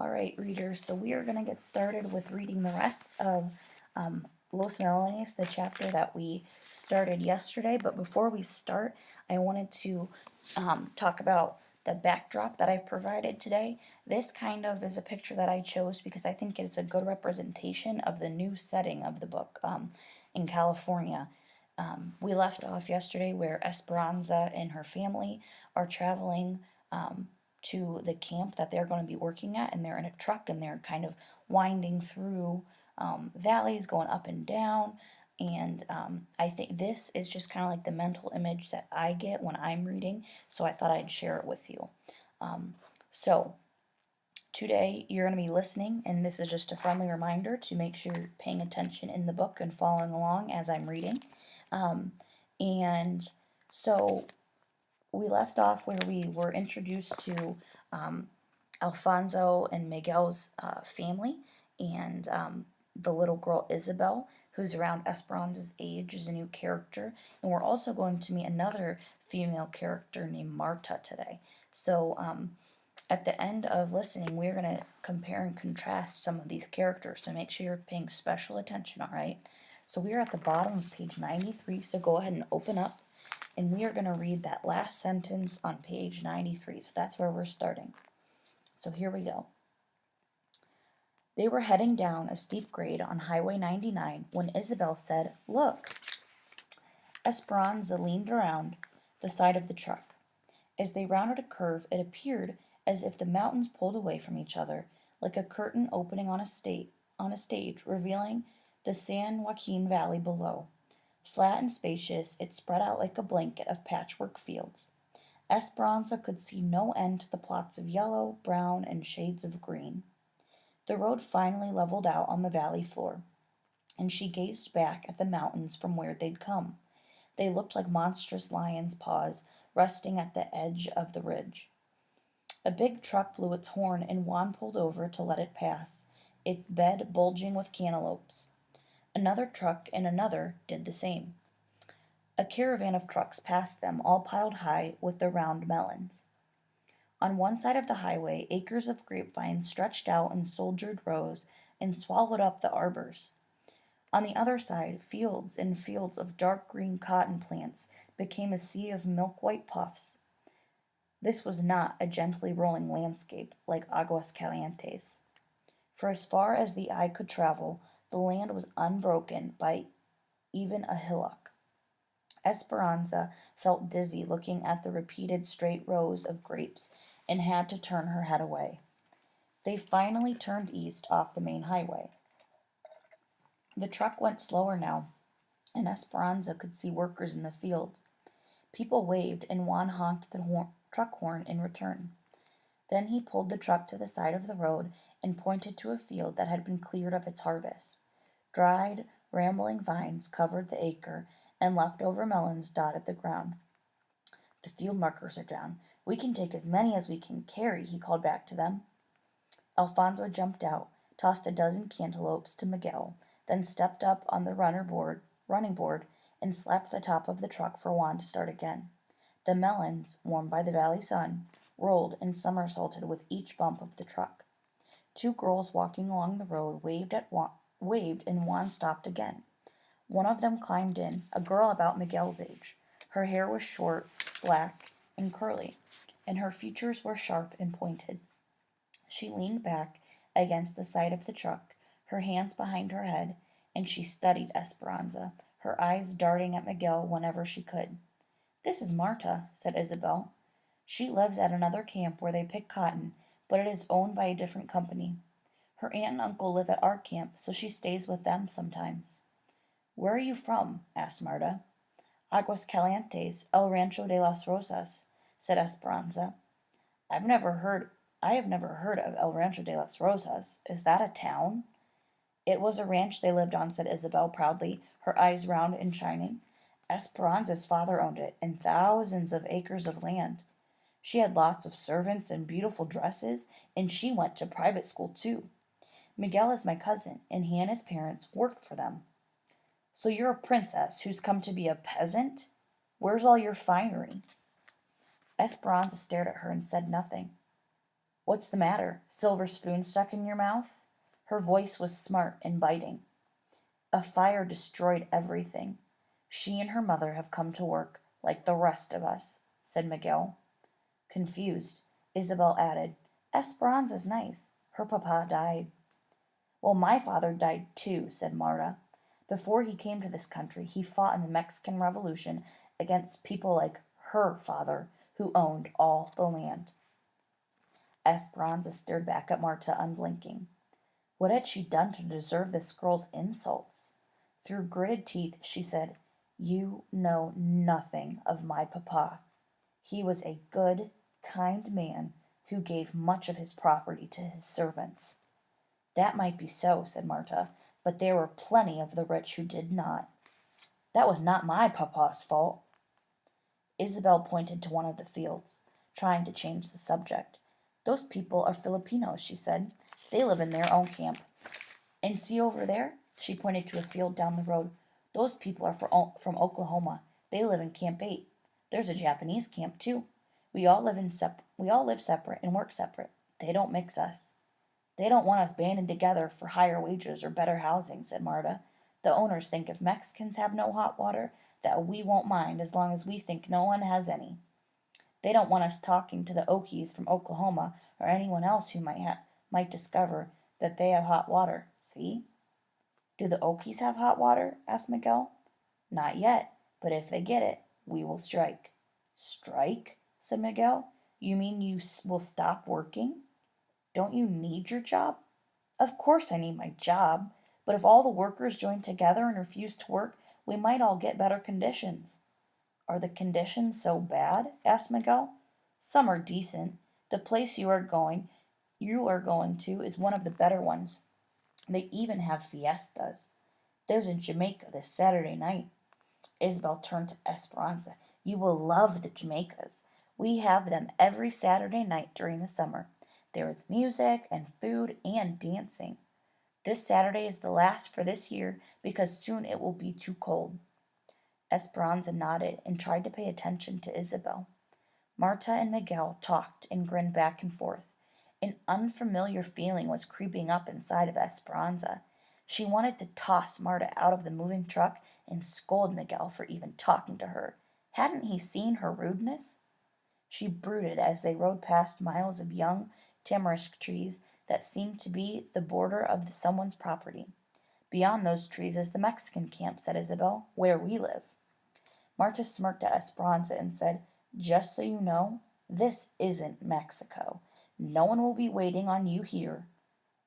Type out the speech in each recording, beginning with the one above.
All right, readers, so we are going to get started with reading the rest of um, Los Melones, the chapter that we started yesterday. But before we start, I wanted to talk about the backdrop that I've provided today. This kind of is a picture that I chose because I think it's a good representation of the new setting of the book in California. We left off yesterday where Esperanza and her family are traveling to the camp that they're going to be working at, and they're in a truck and they're kind of winding through valleys, going up and down. And I think this is just kind of like the mental image that I get when I'm reading, so I thought I'd share it with you. So, today you're going to be listening, and this is just a friendly reminder to make sure you're paying attention in the book and following along as I'm reading. Um, and so, we left off where we were introduced to um, Alfonso and Miguel's family, and the little girl Isabel, who's around Esperanza's age, is a new character. And we're also going to meet another female character named Marta today. So at the end of listening, we're going to compare and contrast some of these characters, so make sure you're paying special attention, all right? So we are at the bottom of page 93, so go ahead and open up, and we are going to read that last sentence on page 93. So that's where we're starting. So here we go. They were heading down a steep grade on Highway 99 when Isabel said, "Look." Esperanza leaned around the side of the truck. As they rounded a curve, it appeared as if the mountains pulled away from each other, like a curtain opening on a stage, revealing the San Joaquin Valley below. Flat and spacious, it spread out like a blanket of patchwork fields. Esperanza could see no end to the plots of yellow, brown, and shades of green. The road finally leveled out on the valley floor, and she gazed back at the mountains from where they'd come. They looked like monstrous lions' paws resting at the edge of the ridge. A big truck blew its horn, and Juan pulled over to let it pass, its bed bulging with cantaloupes. Another truck and another did the same. A caravan of trucks passed them, all piled high with the round melons. On one side of the highway, acres of grapevines stretched out in soldiered rows and swallowed up the arbors. On the other side, fields and fields of dark green cotton plants became a sea of milk-white puffs. This was not a gently rolling landscape like Aguas Calientes. For as far as the eye could travel, the land was unbroken by even a hillock. Esperanza felt dizzy looking at the repeated straight rows of grapes and had to turn her head away. They finally turned east off the main highway. The truck went slower now, and Esperanza could see workers in the fields. People waved, and Juan honked the truck horn in return. Then he pulled the truck to the side of the road and pointed to a field that had been cleared of its harvest. Dried, rambling vines covered the acre, and leftover melons dotted the ground. "The field markers are down. We can take as many as we can carry," he called back to them. Alfonso jumped out, tossed a dozen cantaloupes to Miguel, then stepped up on the running board, and slapped the top of the truck for Juan to start again. The melons, warmed by the valley sun, rolled and somersaulted with each bump of the truck. Two girls walking along the road waved, and Juan stopped again. One of them climbed in, a girl about Miguel's age. Her hair was short, black, and curly, and her features were sharp and pointed. She leaned back against the side of the truck, her hands behind her head, and she studied Esperanza, her eyes darting at Miguel whenever she could. "This is Marta," said Isabel. "She lives at another camp where they pick cotton, but it is owned by a different company. Her aunt and uncle live at our camp, so she stays with them sometimes." "Where are you from?" asked Marta. "Aguas Calientes, El Rancho de las Rosas," said Esperanza. "I've never heard I have never heard of El Rancho de las Rosas. Is that a town?" "It was a ranch they lived on," said Isabel proudly, her eyes round and shining. "Esperanza's father owned it, and thousands of acres of land. She had lots of servants and beautiful dresses, and she went to private school too. Miguel is my cousin, and he and his parents worked for them." "So you're a princess who's come to be a peasant? Where's all your finery?" Esperanza stared at her and said nothing. What's the matter? Silver spoon stuck in your mouth? Her voice was smart and biting. A fire destroyed everything. She and her mother have come to work, like the rest of us, said Miguel. Confused, Isabel added, Esperanza's nice. Her papa died. Well, my father died too, said Marta. Before he came to this country, he fought in the Mexican Revolution against people like her father, who owned all the land. Esperanza stared back at Marta, unblinking. What had she done to deserve this girl's insults? Through gritted teeth, she said, You know nothing of my papa. He was a good, kind man who gave much of his property to his servants. That might be so, said Marta, but there were plenty of the rich who did not. That was not my papa's fault. Isabel pointed to one of the fields, trying to change the subject. Those people are Filipinos, she said. They live in their own camp. And see over there? She pointed to a field down the road. Those people are from Oklahoma. They live in Camp 8. There's a Japanese camp, too. We all live separate and work separate. They don't mix us. They don't want us banding together for higher wages or better housing, said Marta. The owners think if Mexicans have no hot water, that we won't mind as long as we think no one has any. They don't want us talking to the Okies from Oklahoma or anyone else who might discover that they have hot water. See? Do the Okies have hot water? Asked Miguel. Not yet, but if they get it, we will strike. Strike? Said Miguel. You mean you will stop working? Don't you need your job? Of course I need my job, but if all the workers join together and refuse to work, we might all get better conditions. Are the conditions so bad? Asked Miguel. Some are decent. The place you are going to is one of the better ones. They even have fiestas. There's a Jamaica this Saturday night. Isabel turned to Esperanza. You will love the Jamaicas. We have them every Saturday night during the summer. There is music and food and dancing. This Saturday is the last for this year because soon it will be too cold. Esperanza nodded and tried to pay attention to Isabel. Marta and Miguel talked and grinned back and forth. An unfamiliar feeling was creeping up inside of Esperanza. She wanted to toss Marta out of the moving truck and scold Miguel for even talking to her. Hadn't he seen her rudeness? She brooded as they rode past miles of young tamarisk trees that seemed to be the border of someone's property. Beyond those trees is the Mexican camp, said Isabel, where we live. Marta smirked at Esperanza and said, Just so you know, this isn't Mexico. No one will be waiting on you here.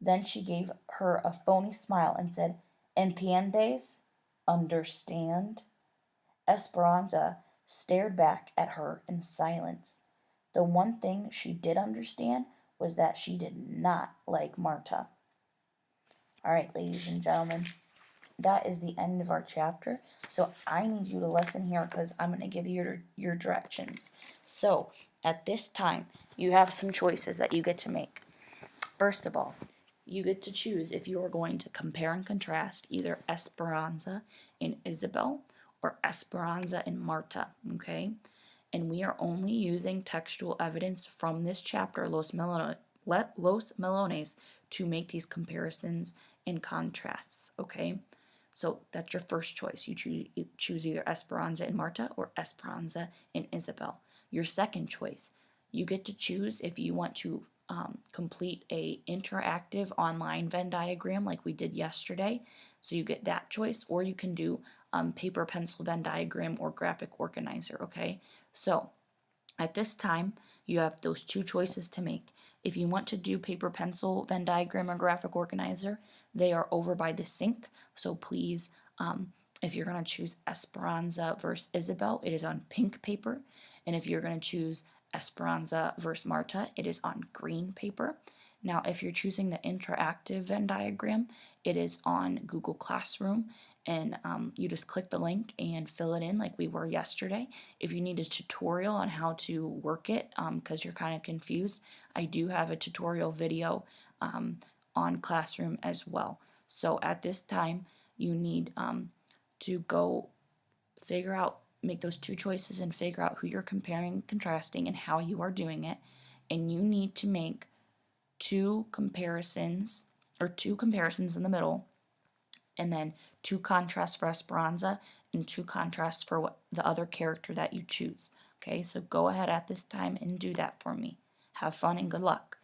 Then she gave her a phony smile and said, Entiendes? Understand? Esperanza stared back at her in silence. The one thing she did understand was that she did not like Marta. All right, ladies and gentlemen, that is the end of our chapter. So I need you to listen here because I'm going to give you your directions. So at this time, you have some choices that you get to make. First of all, you get to choose if you are going to compare and contrast either Esperanza and Isabel or Esperanza and Marta, okay? And we are only using textual evidence from this chapter, Los Melones, to make these comparisons and contrasts, okay? So that's your first choice. You choose either Esperanza and Marta or Esperanza and Isabel. Your second choice, you get to choose if you want to complete a interactive online Venn diagram like we did yesterday. So you get that choice, or you can do paper pencil Venn diagram or graphic organizer, okay? So at this time, you have those two choices to make. If you want to do paper pencil Venn diagram or graphic organizer, they are over by the sink. So please, if you're going to choose Esperanza versus Isabel, it is on pink paper. And if you're going to choose Esperanza versus Marta, it is on green paper. Now, if you're choosing the interactive Venn diagram, it is on Google Classroom, and you just click the link and fill it in like we were yesterday. If you need a tutorial on how to work it because you're kind of confused, I do have a tutorial video on Classroom as well. So at this time, you need to go make those two choices and figure out who you're comparing, contrasting, and how you are doing it. And you need to make two comparisons, or two comparisons in the middle, and then two contrasts for Esperanza and two contrasts for the other character that you choose. Okay, so go ahead at this time and do that for me. Have fun and good luck.